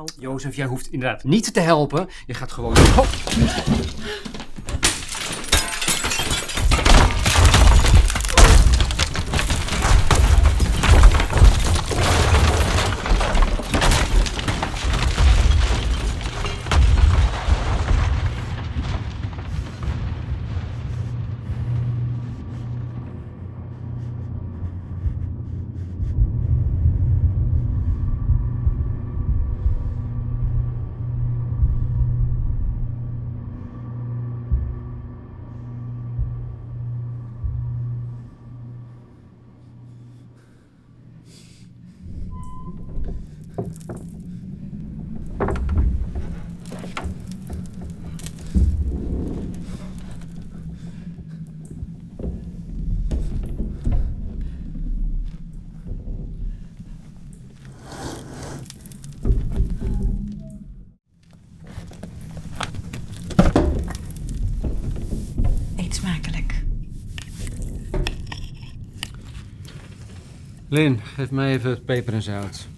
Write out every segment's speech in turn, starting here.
helpen. Jozef, jij hoeft inderdaad niet te helpen. Je gaat gewoon... Hop. Eet smakelijk. Lin, geef mij even het peper en zout.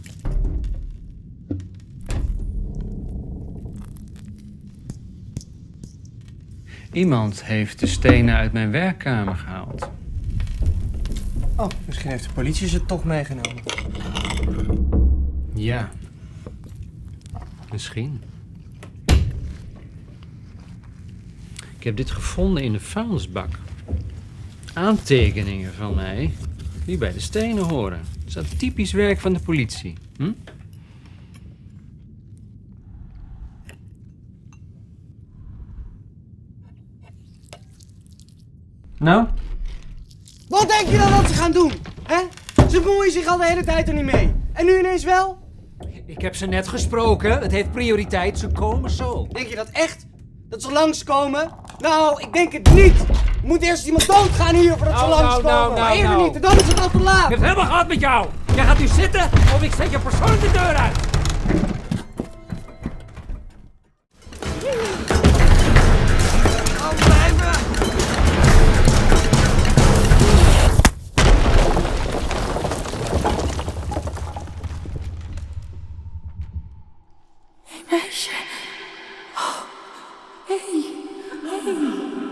Iemand heeft de stenen uit mijn werkkamer gehaald. Oh, misschien heeft de politie ze toch meegenomen. Ja. Misschien. Ik heb dit gevonden in de vuilnisbak. Aantekeningen van mij die bij de stenen horen. Dat is typisch werk van de politie. Hm? Nou? Wat denk je dan dat ze gaan doen? Hè? Ze bemoeien zich al de hele tijd er niet mee. En nu ineens wel? Ik heb ze net gesproken. Het heeft prioriteit. Ze komen zo. Denk je dat echt? Dat ze langskomen? Nou, ik denk het niet. Er moet eerst iemand doodgaan hier voordat ze langskomen. Maar eerder niet, en dan is het al te laat. Ik heb het helemaal gehad met jou. Jij gaat nu zitten of ik zet je persoonlijk de deur uit. Meisje. Oh, hey.